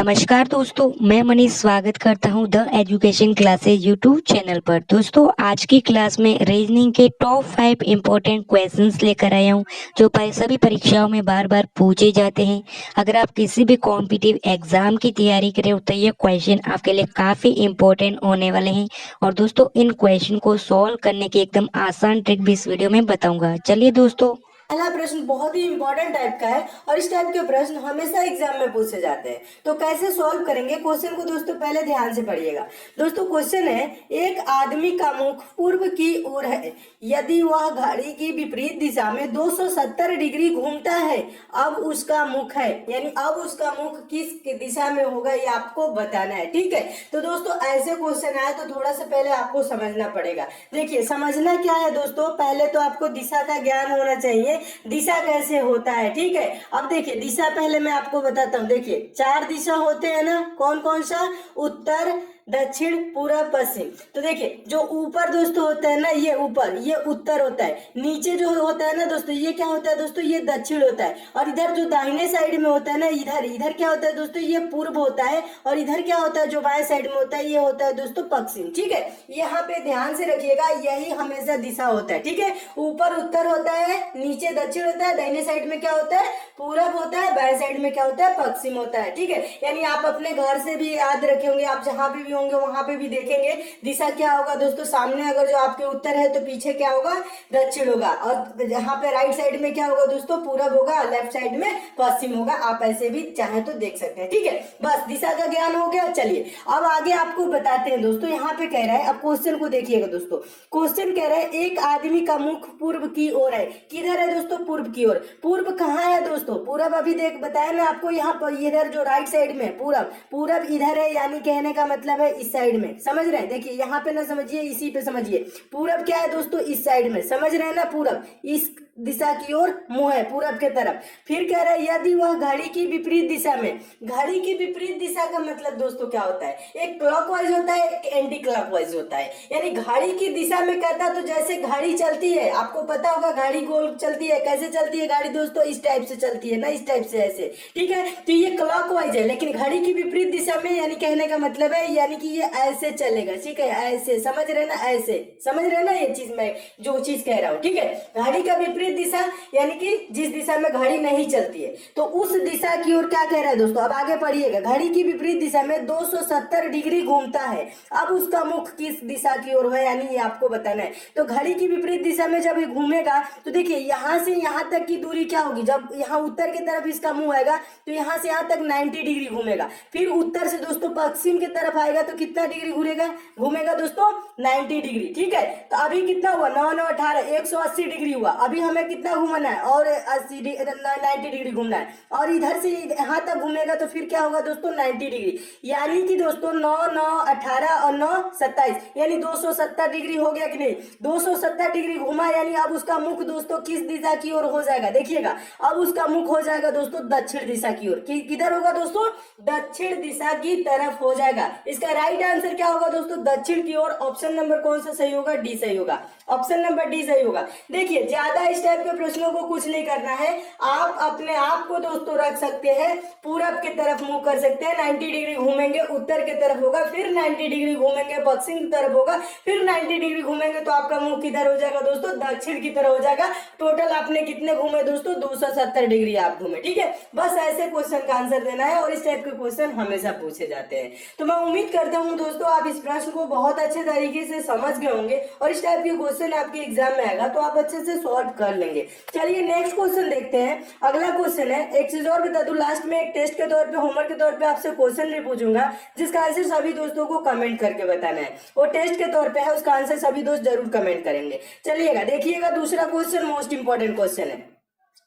नमस्कार दोस्तों, मैं मनीष स्वागत करता हूं the education classes YouTube channel पर। दोस्तों, आज की क्लास में रीजनिंग के टॉप 5 इम्पोर्टेंट क्वेश्चंस लेकर आया हूं जो सभी परीक्षाओं में बार बार पूछे जाते हैं। अगर आप किसी भी कॉम्पिटिटिव एग्जाम की तैयारी कर रहे हो तो ये क्वेश्चन आपके लिए काफ़ी इम्पोर्टेंट होने वाले हैं। और दोस्तों, इन क्वेश्चन को सॉल्व करने की एकदम आसान ट्रिक भी इस वीडियो में बताऊंगा। चलिए दोस्तों, पहला प्रश्न बहुत ही इंपॉर्टेंट टाइप का है और इस टाइप के प्रश्न हमेशा एग्जाम में पूछे जाते हैं। तो कैसे सॉल्व करेंगे क्वेश्चन को दोस्तों, पहले ध्यान से पढ़िएगा। दोस्तों क्वेश्चन है, एक आदमी का मुख पूर्व की ओर है, यदि वह घड़ी की विपरीत दिशा में 270 डिग्री घूमता है, अब उसका मुख है, यानी अब उसका मुख किस दिशा में होगा ये आपको बताना है। ठीक है, तो दोस्तों ऐसे क्वेश्चन आए तो थोड़ा सा पहले आपको समझना पड़ेगा। देखिए, समझना क्या है दोस्तों, पहले तो आपको दिशा का ज्ञान होना चाहिए, दिशा कैसे होता है। ठीक है, अब देखिए दिशा पहले मैं आपको बताता हूँ। देखिए 4 दिशा होते हैं ना, कौन कौन सा? उत्तर, दक्षिण, पूर्व, पश्चिम। तो देखिए जो ऊपर दोस्तों होता है ना, ये ऊपर, ये उत्तर होता है। नीचे जो होता है ना दोस्तों, ये क्या होता है दोस्तों? ये दक्षिण होता है। और इधर जो दाहिने साइड में होता है ना, इधर इधर क्या होता है दोस्तों? ये पूर्व होता है। और इधर क्या होता है जो बाएं साइड में होता है, ये होता है दोस्तों पश्चिम। ठीक है, यहाँ पे ध्यान से रखिएगा, यही हमेशा दिशा होता है। ठीक है, ऊपर उत्तर होता है, नीचे दक्षिण होता है, दाहिने साइड में क्या होता है? पूरब होता है, बाएं साइड में क्या होता है? पश्चिम होता है। ठीक है, यानी आप अपने घर से भी याद रखे होंगे, आप जहां पे भी होंगे वहां पे भी देखेंगे दिशा क्या होगा दोस्तों। सामने अगर जो आपके उत्तर है तो पीछे क्या होगा? दक्षिण होगा। और यहाँ पे राइट साइड में क्या होगा दोस्तों? पूरब होगा, लेफ्ट साइड में पश्चिम होगा। आप ऐसे भी चाहे तो देख सकते हैं। ठीक है, बस दिशा का ज्ञान हो गया। चलिए अब आगे आपको बताते हैं दोस्तों। यहाँ पे कह रहा है, अब क्वेश्चन को देखिएगा दोस्तों। क्वेश्चन कह रहा है, एक आदमी का मुख पूर्व की ओर है। किधर है दोस्तों? पूर्व की ओर। पूर्व कहाँ है दोस्तों? पूरब अभी देख बताया ना आपको, यहाँ पर इधर जो राइट साइड में पूरब, पूरब इधर है, यानी कहने का मतलब है इस साइड में। समझ रहे हैं? देखिए यहाँ पे ना समझिए, इसी पे समझिए। पूरब क्या है दोस्तों? इस साइड में। समझ रहे हैं ना? पूरब इस दिशा की ओर मुंह है, पूरब के तरफ। फिर कह रहा है, यदि वह घड़ी की विपरीत दिशा में। घड़ी की विपरीत दिशा का मतलब दोस्तों क्या होता है? एक क्लॉकवाइज होता है, एक एंटी क्लॉकवाइज होता है। यानी घड़ी की दिशा में कहता तो जैसे घड़ी चलती है, आपको पता होगा घड़ी गोल चलती है। कैसे चलती है गाड़ी दोस्तों? इस टाइप से चलती है ना, इस टाइप से, ऐसे। ठीक है, तो ये क्लॉकवाइज है, लेकिन घड़ी की विपरीत दिशा में, यानी कहने का मतलब है यानी कि ये ऐसे चलेगा। ठीक है, ऐसे, समझ रहे ना? ऐसे समझ रहे ना ये चीज, मैं जो चीज कह रहा हूँ। ठीक है, घड़ी का विपरीत दिशा यानी कि जिस दिशा में घड़ी नहीं चलती है, तो उस दिशा की ओर क्या कह रहा है दोस्तों? अब आगे पढ़िएगा। घड़ी की विपरीत दिशा में 270 डिग्री घूमता है, अब उसका मुख किस दिशा की ओर है, यानी ये आपको बताना है। तो घड़ी की विपरीत दिशा में जब ये घूमेगा तो देखिए यहाँ से यहाँ तक की दूरी क्या होगी? जब यहाँ उत्तर की तरफ इसका मुंह आएगा तो यहाँ से यहाँ तक 90 डिग्री घूमेगा। फिर उत्तर से दोस्तों पश्चिम की तरफ आएगा तो कितना डिग्री घूमेगा दोस्तों? 90 डिग्री। ठीक है, तो अभी कितना हुआ? 9 9 18, 180 डिग्री हुआ। अभी हमें कितना घूमना है? और 90 डिग्री घूमना है। और इधर से यहाँ तक घूमेगा तो फिर क्या होगा दोस्तों? 90 डिग्री। यानी कि दोस्तों 9 9 18 और 9 27, यानी 270 डिग्री हो गया कि नहीं? 270 डिग्री घुमा, यानी अब उसका मुख दोस्तों किस दिशा की ओर हो जाएगा? देखिएगा, अब उसका मुख हो जाएगा दोस्तों दक्षिण दिशा की ओर। किधर होगा दोस्तों? दक्षिण दिशा की तरफ हो जाएगा। इसका राइट आंसर क्या होगा दोस्तों? दक्षिण की ओर। ऑप्शन नंबर कौन सा सही होगा? डी सही होगा। ऑप्शन नंबर डी सही होगा। देखिए ज्यादा इस टाइप के प्रश्नों को कुछ नहीं करना है, आप अपने आप को दोस्तों रख सकते हैं, पूरब की तरफ मुंह कर सकते हैं, 90 डिग्री घूमेंगे उत्तर की तरफ होगा, फिर 90 डिग्री घूमेंगे पश्चिम की तरफ होगा, फिर 90 डिग्री घूमेंगे तो आपका मुंह किधर हो जाएगा दोस्तों? दक्षिण की तरफ हो जाएगा। टोटल आपने कितने घूमे दोस्तों? 270 डिग्री आप घूमे। ठीक है, बस ऐसे क्वेश्चन का आंसर देना है और इस टाइप के क्वेश्चन हमेशा पूछे जाते हैं। तो मैं उम्मीद करता हूँ दोस्तों आप इस प्रश्न को बहुत अच्छे तरीके से समझ गए होंगे और इस टाइप के क्वेश्चन आपके एग्जाम में आएगा तो आप अच्छे से सॉल्व कर लेंगे। चलिए नेक्स्ट क्वेश्चन देखते हैं। अगला क्वेश्चन है, एक चीज और बता दूं, लास्ट में एक टेस्ट के तौर पे, होमवर्क के तौर पे आपसे क्वेश्चन भी पूछूंगा जिसका आंसर सभी दोस्तों को कमेंट करके बताना है। वो टेस्ट के तौर पे है, उसका आंसर सभी दोस्त जरूर कमेंट करेंगे। चलिएगा देखिएगा, दूसरा क्वेश्चन मोस्ट इंपॉर्टेंट क्वेश्चन है,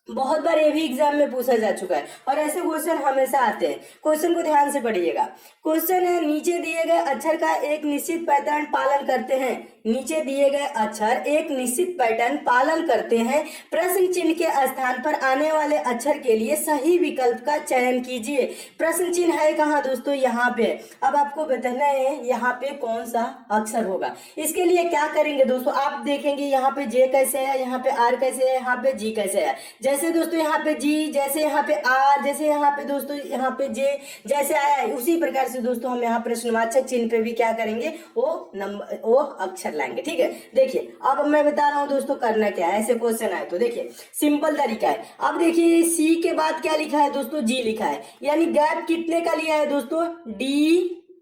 बहुत बार ये भी एग्जाम में पूछा जा चुका है और ऐसे क्वेश्चन हमेशा आते हैं। क्वेश्चन को ध्यान से पढ़िएगा। क्वेश्चन है, नीचे दिए गए अक्षर का एक निश्चित पैटर्न पालन करते हैं। नीचे दिए गए अक्षर एक निश्चित पैटर्न पालन करते हैं, प्रश्न चिन्ह के स्थान पर आने वाले अक्षर के लिए सही विकल्प का चयन कीजिए। प्रश्न चिन्ह है कहाँ दोस्तों? यहाँ पे। अब आपको बताना है यहाँ पे कौन सा अक्षर होगा। इसके लिए क्या करेंगे दोस्तों? आप देखेंगे यहाँ पे जे कैसे है, यहाँ पे आर कैसे है, यहाँ पे जी कैसे है। जैसे जैसे दोस्तों यहाँ पे जी, जैसे यहाँ पे आर, जैसे यहाँ पे दोस्तों यहाँ पे जे जैसे आया है, उसी प्रकार से दोस्तों हम यहाँ प्रश्नवाचक चिन्ह पे भी क्या करेंगे, वो अक्षर लाएंगे। ठीक है, देखिए अब मैं बता रहा हूँ दोस्तों करना क्या है। ऐसे क्वेश्चन आए तो देखिए सिंपल तरीका है। अब देखिए सी के बाद क्या लिखा है दोस्तों, जी लिखा है, यानी गैप कितने का लिया है दोस्तों, डी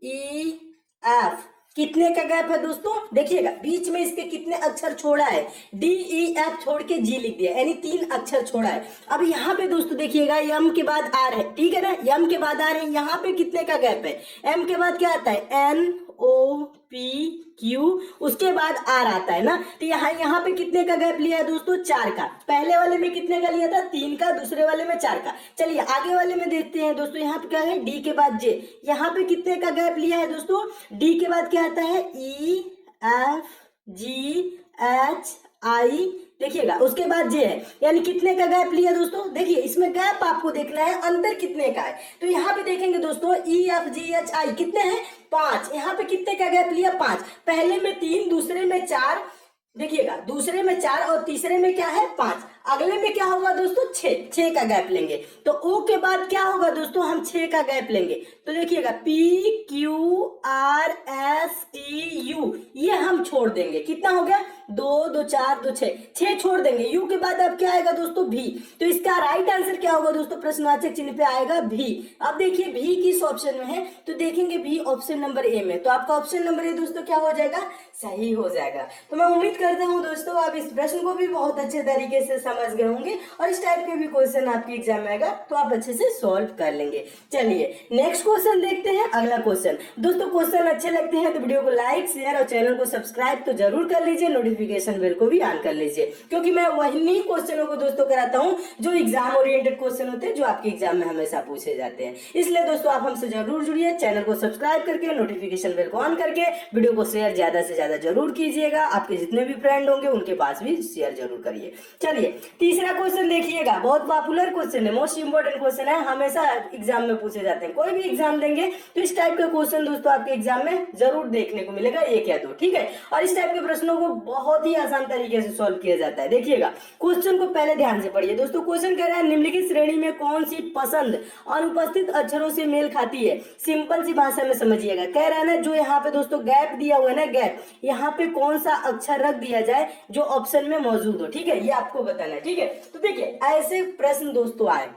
ई एफ। कितने का गैप है दोस्तों, देखिएगा बीच में इसके कितने अक्षर छोड़ा है, डी ई एफ छोड़ के जी लिख दिया, यानी 3 अक्षर छोड़ा है। अब यहाँ पे दोस्तों देखिएगा एम के बाद आर है, ठीक है ना, एम के बाद आर है, यहाँ पे कितने का गैप है, एम के बाद क्या आता है, एन ओ पी क्यू, उसके बाद आर आता है ना, तो यहाँ पे कितने का गैप लिया है दोस्तों, 4 का। पहले वाले में कितने का लिया था, 3 का, दूसरे वाले में 4 का। चलिए आगे वाले में देखते हैं दोस्तों, यहाँ पे क्या है, डी के बाद जे, यहाँ पे कितने का गैप लिया है दोस्तों, डी के बाद क्या आता है, E F G H I, देखिएगा उसके बाद जे है, यानी कितने का गैप लिया दोस्तों, देखिए इसमें गैप आपको देखना है अंतर कितने का है। तो यहाँ पे देखेंगे दोस्तों E F G H I कितने हैं, 5। यहाँ पे कितने का गैप लिया, 5। पहले में 3, दूसरे में 4, देखिएगा दूसरे में 4 और तीसरे में क्या है 5। अगले में क्या होगा दोस्तों, 6 का गैप लेंगे। तो ओ के बाद क्या होगा दोस्तों, हम 6 का गैप लेंगे। तो देखिएगा P Q R S T U, ये हम छोड़ देंगे, कितना हो गया, 2 2 4 2 6 छोड़ देंगे। यू के बाद अब क्या आएगा दोस्तों, भी। तो इसका राइट आंसर क्या होगा दोस्तों, प्रश्नवाचक चिन्ह पे आएगा भी। अब देखिए भी किस ऑप्शन में है, तो देखेंगे भी ऑप्शन नंबर ए में, तो आपका ऑप्शन नंबर ए दोस्तों क्या हो जाएगा, सही हो जाएगा। तो मैं उम्मीद करता हूँ दोस्तों आप इस प्रश्न को भी बहुत अच्छे तरीके से समझ गए होंगे, और इस टाइप के भी क्वेश्चन आपके एग्जाम में आएगा तो आप अच्छे से सॉल्व कर लेंगे। चलिए नेक्स्ट क्वेश्चन देखते हैं। अगला क्वेश्चन दोस्तों, क्वेश्चन अच्छे लगते हैं तो वीडियो को लाइक शेयर और चैनल को सब्सक्राइब तो जरूर कर लीजिए, नोटिफिकेशन बेल को भी ऑन कर लीजिए, क्योंकि मैं वही क्वेश्चनों को दोस्तों कराता हूँ जो एग्जाम ओरिएंटेड क्वेश्चन होते हैं, जो आपके एग्जाम में हमेशा पूछे जाते हैं। इसलिए दोस्तों आप हमसे जरूर जुड़िए, चैनल को सब्सक्राइब करके नोटिफिकेशन बेल को ऑन करके वीडियो को शेयर ज्यादा से ज्यादा जरूर कीजिएगा। आपके जितने भी फ्रेंड होंगे उनके पास भी शेयर जरूर करिए। चलिए तीसरा क्वेश्चन देखिएगा, बहुत पॉपुलर क्वेश्चन है, मोस्ट इंपोर्टेंट क्वेश्चन है, हमेशा एग्जाम में पूछे जाते हैं। कोई भी एग्जाम देंगे तो इस टाइप का क्वेश्चन दोस्तों आपके एग्जाम में जरूर देखने को मिलेगा, 1 या 2, ठीक है। और इस टाइप के प्रश्नों को बहुत ही आसान तरीके से सॉल्व किया जाता है। देखिएगा क्वेश्चन को पहले ध्यान से पढ़िए दोस्तों। क्वेश्चन कह रहा है निम्नलिखित श्रेणी में कौन सी पसंद अनुपस्थित अक्षरों से मेल खाती है। सिंपल सी भाषा में समझिएगा, कह रहा है ना जो यहाँ पे दोस्तों गैप दिया हुआ है ना, गैप, यहाँ पे कौन सा अक्षर रख दिया जाए जो ऑप्शन में मौजूद हो, ठीक है, ये आपको बताना है, ठीक है। तो देखिए ऐसे प्रश्न दोस्तों आए,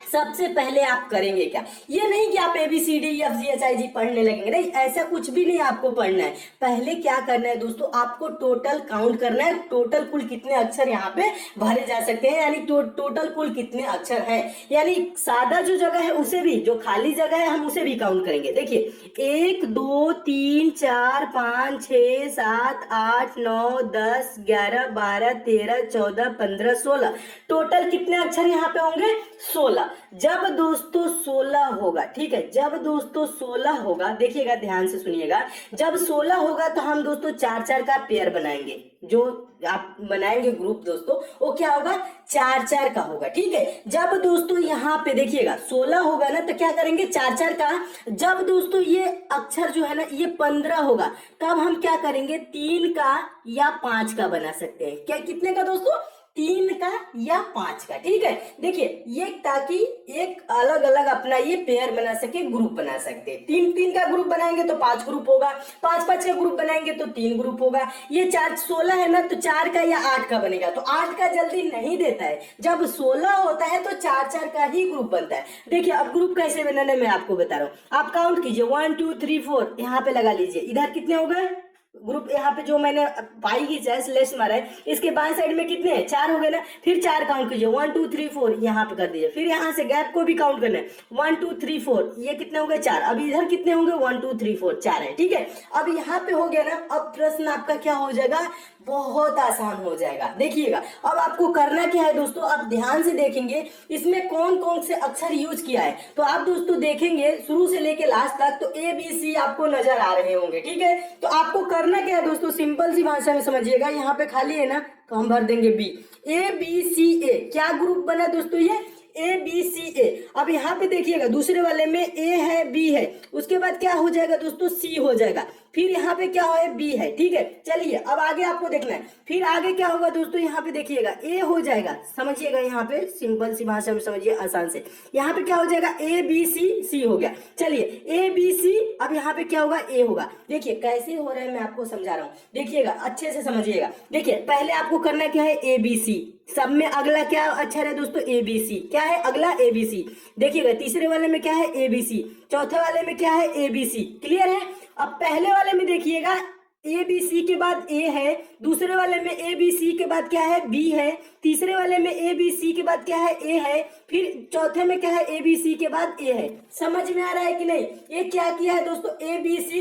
सबसे पहले आप करेंगे क्या, ये नहीं कि आप ABCD EFGHIG पढ़ने लगेंगे, नहीं, ऐसा कुछ भी नहीं आपको पढ़ना है। पहले क्या करना है दोस्तों, आपको टोटल काउंट करना है, टोटल कुल कितने अक्षर यहाँ पे भरे जा सकते हैं, यानी टोटल कुल कितने अक्षर हैं, यानी सादा जो जगह है उसे भी, जो खाली जगह है हम उसे भी काउंट करेंगे। देखिए 1 2 3 4 5 6 7 8 9 10 11 12 13 14 15 16, टोटल कितने अक्षर यहाँ पे होंगे, 16। जब दोस्तों 16 होगा, ठीक है, जब दोस्तों 16 होगा, देखिएगा ध्यान से सुनिएगा, जब 16 होगा तो हम दोस्तों 4-4 का पेयर बनाएंगे, जो आप बनाएंगे ग्रुप दोस्तों वो क्या होगा, 4-4 का होगा, ठीक है। जब दोस्तों यहाँ पे देखिएगा 16 होगा ना तो क्या करेंगे, 4-4 का। जब दोस्तों ये अक्षर जो है ना ये 15 होगा, तब हम क्या करेंगे, 3 का या 5 का बना सकते हैं। क्या कितने का दोस्तों, 3 का या 5 का, ठीक है। देखिए ये ताकि एक अलग अलग अपना ये पेयर बना सके, ग्रुप बना सकते हैं। 3-3 का ग्रुप बनाएंगे तो 5 ग्रुप होगा, 5-5 का ग्रुप बनाएंगे तो 3 ग्रुप होगा। ये 16 है ना तो 4 का या 8 का बनेगा, तो 8 का जल्दी नहीं देता है। जब 16 होता है तो 4-4 का ही ग्रुप बनता है। देखिए अब ग्रुप कैसे बनाना मैं आपको बता रहा हूँ, आप काउंट कीजिए 1 2 3 4, यहाँ पे लगा लीजिए, इधर कितने हो गए ग्रुप, यहाँ पे जो मैंने पाई की चाहे स्लेश मारा है, इसके बाएं साइड में कितने हैं, 4 हो गए ना, फिर 4 काउंट कीजिए, 1 2 3 4 यहाँ पे कर दीजिए, फिर यहाँ से गैप को भी काउंट करना है, 1 2 3 4, ये कितने हो गए, 4। अब इधर कितने होंगे, 1 2 3 4, 4 है, ठीक है। अब यहाँ पे हो गया ना, अब प्रश्न आपका क्या हो जाएगा, बहुत आसान हो जाएगा। देखिएगा अब आपको करना क्या है दोस्तों, आप ध्यान से देखेंगे इसमें कौन कौन से अक्षर यूज किया है, तो आप दोस्तों देखेंगे शुरू से लेके लास्ट तक तो ABC आपको नजर आ रहे होंगे, ठीक है। तो आपको करना क्या है दोस्तों, सिंपल सी भाषा में समझिएगा, यहाँ पे खाली है ना तो हम भर देंगे B, ABCA, क्या ग्रुप बना दोस्तों, ये ABCA। अब यहाँ पे देखिएगा दूसरे वाले में A है है बी है, उसके बाद क्या हो जाएगा दोस्तों सी हो जाएगा, फिर यहाँ पे क्या है बी है, ठीक है। चलिए अब आगे आपको देखना है, फिर आगे क्या होगा दोस्तों, यहाँ पे देखिएगा ए हो जाएगा, समझिएगा यहाँ पे सिंपल सी भाषा में समझिए आसान से, यहाँ पे क्या हो जाएगा ए बी सी सी हो गया। चलिए ए बी सी, अब यहाँ पे क्या होगा ए होगा। देखिए कैसे हो रहा है मैं आपको समझा रहा हूँ, देखिएगा अच्छे से समझिएगा। देखिए पहले आपको करना क्या है ए बी सी, सब में अगला क्या अक्षर है दोस्तों ए बी सी, क्या है अगला ए बी सी। देखिएगा तीसरे वाले में क्या है ए बी सी, चौथे वाले में क्या है ए बी सी, क्लियर है। अब पहले वाले में देखिएगा ए बी सी के बाद ए है, दूसरे वाले में ए बी सी के बाद क्या है बी है, तीसरे वाले में ए बी सी के बाद क्या है ए है, फिर चौथे में क्या है ए बी सी के बाद ए है। समझ में आ रहा है कि नहीं, ये क्या किया है दोस्तों A B C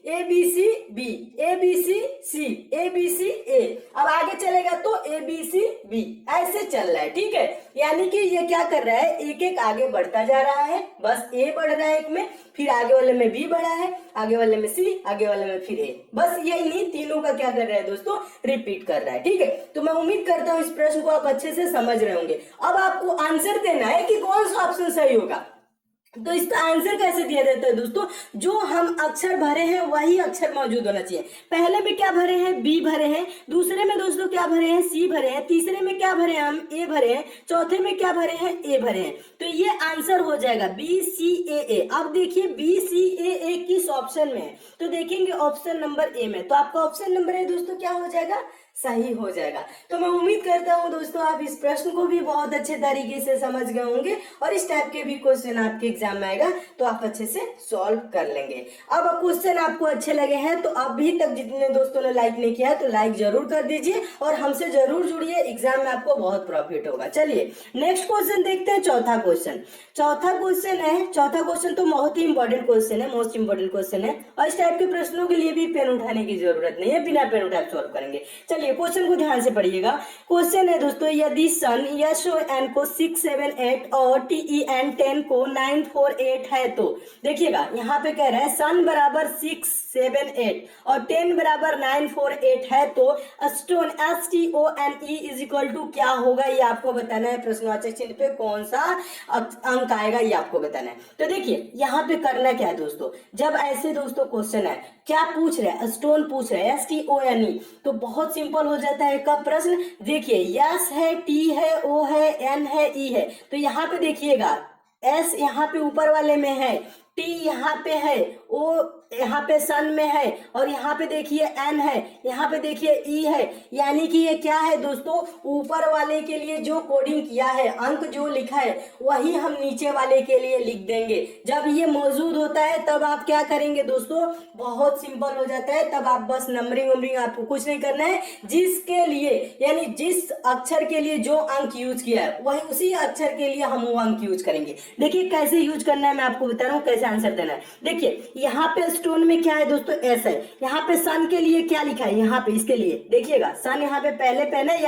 A B C B, A B C C, A B C A. अब आगे चलेगा तो ए बी सी बी, ऐसे चल रहा है, ठीक है। यानी कि ये क्या कर रहा है, एक एक आगे बढ़ता जा रहा है, बस ए बढ़ रहा है एक में, फिर आगे वाले में बी बढ़ा है, आगे वाले में सी, आगे वाले में फिर ए, बस ये इन्हीं तीनों का क्या कर रहा है दोस्तों रिपीट कर रहा है, ठीक है। तो मैं उम्मीद करता हूँ इस प्रश्न को आप अच्छे से समझ रहे होंगे। अब आपको आंसर देना है कि कौन सा ऑप्शन सही होगा। तो इसका आंसर कैसे दिया जाता है दोस्तों, जो हम अक्षर भरे हैं वही अक्षर मौजूद होना चाहिए। पहले में क्या भरे हैं बी भरे हैं, दूसरे में दोस्तों क्या भरे हैं सी भरे हैं, तीसरे में क्या भरे हैं हम ए भरे हैं, चौथे में क्या भरे हैं ए भरे हैं। तो ये आंसर हो जाएगा बी सी ए। अब देखिए बी सी ए किस ऑप्शन में है, तो देखेंगे ऑप्शन नंबर ए में, तो आपका ऑप्शन नंबर ए दोस्तों क्या हो जाएगा सही हो जाएगा। तो मैं उम्मीद करता हूं दोस्तों आप इस प्रश्न को भी बहुत अच्छे तरीके से समझ गए होंगे और इस टाइप के भी क्वेश्चन आपके एग्जाम में आएगा तो आप अच्छे से सॉल्व कर लेंगे। अब क्वेश्चन आपको अच्छे लगे हैं तो अभी तक जितने दोस्तों ने लाइक नहीं किया है तो लाइक जरूर कर दीजिए और हमसे जरूर जुड़िए, एग्जाम में आपको बहुत प्रॉफिट होगा। चलिए नेक्स्ट क्वेश्चन देखते हैं, चौथा क्वेश्चन। चौथा क्वेश्चन तो बहुत ही इंपॉर्टेंट क्वेश्चन है, मोस्ट इंपॉर्टेंट क्वेश्चन है और इस टाइप के प्रश्नों के लिए भी पेन उठाने की जरूरत नहीं है, बिना पेन उठाए सॉल्व करेंगे। चलिए क्वेश्चन को ध्यान से पढ़िएगा। क्वेश्चन है दोस्तों, यदि सन यश और एन को 6, 7, 8 और टी एन 10 को 9, 4, 8 है तो देखिएगा यहाँ पे कह रहा है सन बराबर 6, 7, 8 और 10 बराबर 9, 4, 8 है तो stone STONE is equal to क्या होगा, ये आपको बताना है। प्रश्नवाचक चिन्ह पे कौन सा अंक आएगा ये आपको बताना है। तो देखिए यहाँ पे करना क्या है दोस्तों, जब ऐसे दोस्तों क्वेश्चन है क्या पूछ रहे हैं, स्टोन पूछ रहे हैं STONE, तो बहुत सिंपल हो जाता है का प्रश्न। देखिए यस है, टी है, ओ है, एन है, ई है, तो यहाँ पे देखिएगा एस यहाँ पे ऊपर वाले में है, टी यहाँ पे है, ओ यहाँ पे सन में है और यहाँ पे देखिए एन है, यहाँ पे देखिए ई है। यानी कि ये क्या है दोस्तों, ऊपर वाले के लिए जो कोडिंग किया है, अंक जो लिखा है वही हम नीचे वाले के लिए लिख देंगे। जब ये मौजूद होता है तब आप क्या करेंगे दोस्तों, बहुत सिंपल हो जाता है, तब आप बस नंबरिंग आपको कुछ नहीं करना है, जिसके लिए यानी जिस अक्षर के लिए जो अंक यूज किया है वही उसी अक्षर के लिए हम वो अंक यूज करेंगे। देखिए कैसे यूज करना है मैं आपको बता रहा हूँ, कैसे आंसर देना है। देखिए यहाँ पे स्टोन में क्या है दोस्तों एस है, यहाँ पे सन के लिए क्या लिखा है, यहाँ पे इसके लिए देखिएगा सन यहाँ पे पहले पेन है,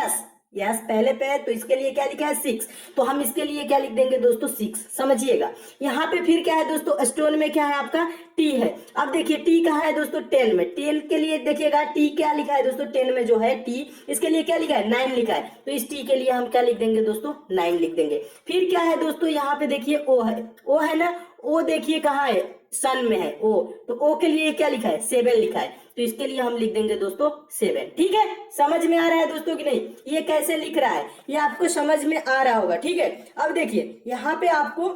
यस पहले पे है तो इसके लिए क्या लिखा है 6, तो हम इसके लिए क्या लिख देंगे दोस्तों 6, समझिएगा। यहाँ पे फिर क्या है दोस्तों स्टोन में क्या है आपका टी है। अब देखिए टी कहाँ है दोस्तों 10 में, 10 के लिए देखिएगा टी क्या लिखा है दोस्तों 10 में जो है टी, इसके लिए क्या लिखा है 9 लिखा है, तो इस टी के लिए हम क्या लिख देंगे दोस्तों 9 लिख देंगे। फिर क्या है दोस्तों यहाँ पे देखिए ओ है ना, ओ देखिए कहाँ है सन में है ओ, तो ओ के लिए क्या लिखा है 7 लिखा है, तो इसके लिए हम लिख देंगे दोस्तों 7। ठीक है, समझ में आ रहा है दोस्तों कि नहीं, ये कैसे लिख रहा है ये आपको समझ में आ रहा होगा। ठीक है, अब देखिए यहाँ पे आपको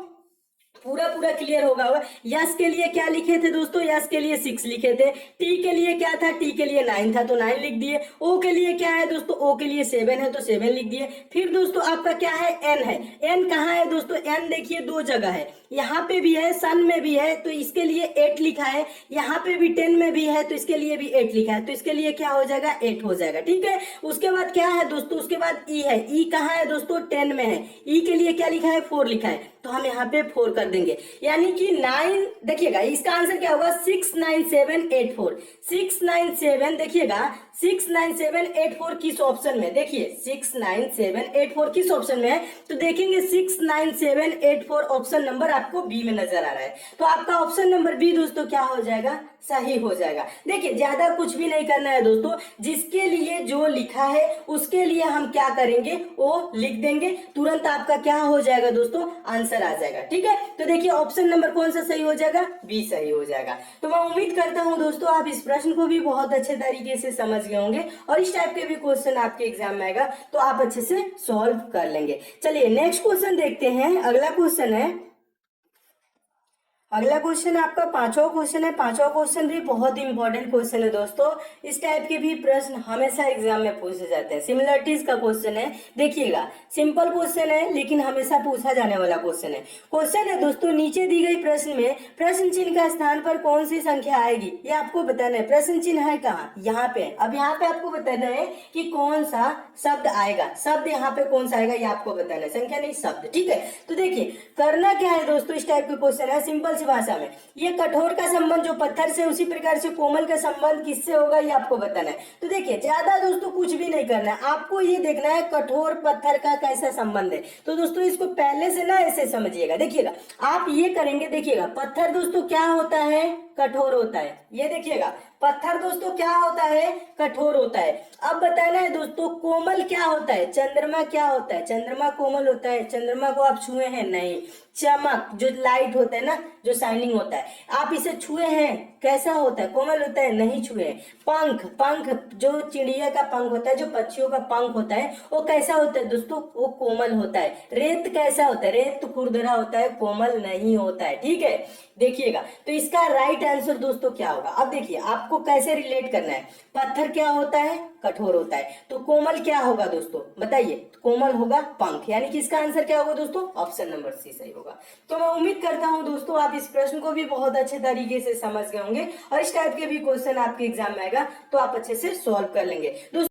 पूरा क्लियर होगा। यस के लिए क्या लिखे थे दोस्तों, यस के लिए 6 लिखे थे, टी के लिए क्या था, टी के लिए 9 था तो 9 लिख दिए, ओ के लिए क्या है दोस्तों, ओ के लिए 7 है तो 7 लिख दिए। फिर दोस्तों आपका क्या है एन है, एन कहाँ है दोस्तों, एन देखिए 2 जगह है, यहाँ पे भी है सन में भी है तो इसके लिए 8 लिखा है, यहाँ पे भी 10 में भी है तो इसके लिए भी 8 लिखा है, तो इसके लिए क्या हो जाएगा 8 हो जाएगा। ठीक है, उसके बाद क्या है दोस्तों, उसके बाद ई है, ई कहाँ है दोस्तों 10 में है, ई के लिए क्या लिखा है 4 लिखा है, तो हम यहाँ पे 4 कर देंगे। यानी कि 9 देखिएगा इसका आंसर क्या होगा 69784, 697 देखिएगा 69784 किस ऑप्शन में, देखिए 69784 किस ऑप्शन में है, तो देखेंगे 69784 ऑप्शन नंबर आपको बी में नजर आ रहा है, तो आपका ऑप्शन नंबर बी दोस्तों क्या हो जाएगा, सही हो जाएगा। देखिए ज्यादा कुछ भी नहीं करना है दोस्तों, जिसके लिए जो लिखा है उसके लिए हम क्या करेंगे वो लिख देंगे, तुरंत आपका क्या हो जाएगा दोस्तों आंसर आ जाएगा। ठीक है, तो तो देखिए ऑप्शन नंबर कौन सा सही हो जाएगा, बी सही हो जाएगा। तो मैं उम्मीद करता हूं दोस्तों आप इस प्रश्न को भी बहुत अच्छे तरीके से समझ गए होंगे और इस टाइप के भी क्वेश्चन आपके एग्जाम में आएगा तो आप अच्छे से सॉल्व कर लेंगे। चलिए नेक्स्ट क्वेश्चन देखते हैं। अगला क्वेश्चन आपका पांचवा क्वेश्चन है। पांचवा क्वेश्चन भी बहुत ही इंपॉर्टेंट क्वेश्चन है दोस्तों। इस टाइप के भी प्रश्न हमेशा एग्जाम में पूछे जाते हैं। सिमिलरिटीज का क्वेश्चन है। देखिएगा सिंपल क्वेश्चन है लेकिन हमेशा पूछा जाने वाला क्वेश्चन है। क्वेश्चन है दोस्तों, नीचे दी गई प्रश्न में प्रश्न चिन्ह का स्थान पर कौन सी संख्या आएगी, ये आपको बताना है। प्रश्न चिन्ह है कहाँ, यहाँ पे। अब यहाँ पे आपको बताना है कि कौन सा शब्द आएगा, शब्द यहाँ पे कौन सा आएगा ये आपको बताना है, संख्या नहीं शब्द, ठीक है। तो देखिए करना क्या है दोस्तों, इस टाइप के क्वेश्चन है सिंपल सी भाषा में। ये कठोर का संबंध जो पत्थर से, उसी प्रकार से कोमल का संबंध किससे होगा ये आपको बताना है। तो देखिए ज्यादा दोस्तों कुछ भी नहीं करना है, आपको ये देखना है कठोर पत्थर का कैसा संबंध है। तो दोस्तों इसको पहले से ना ऐसे समझिएगा। देखिएगा आप ये करेंगे, देखिएगा पत्थर दोस्तों क्या होता है, कठोर होता है। ये देखिएगा पत्थर दोस्तों क्या होता है, कठोर होता है। अब बताना है दोस्तों कोमल क्या होता है, चंद्रमा क्या होता है, चंद्रमा कोमल होता है। चंद्रमा को आप छुए हैं नहीं, चमक जो लाइट होता है ना, जो शाइनिंग होता है, आप इसे छुए हैं, कैसा होता है, कोमल होता है, नहीं छुए हैं। पंख, पंख जो चिड़िया का पंख होता है, जो पक्षियों का पंख होता है, वो कैसा होता है दोस्तों, वो कोमल होता है। रेत कैसा होता है, रेत तो खुरदरा होता है, कोमल नहीं होता है, ठीक है। देखिएगा तो इसका राइट आंसर दोस्तों क्या होगा। अब देखिए आपको कैसे रिलेट करना है, पत्थर क्या होता है, कठोर होता है, तो कोमल क्या होगा दोस्तों बताइए, कोमल होगा पंख, यानी कि इसका आंसर क्या होगा दोस्तों, ऑप्शन नंबर सी सही होगा। तो मैं उम्मीद करता हूं दोस्तों आप इस प्रश्न को भी बहुत अच्छे तरीके से समझ गए होंगे और इस टाइप के भी क्वेश्चन आपके एग्जाम में आएगा तो आप अच्छे से सॉल्व कर लेंगे दोस्तों।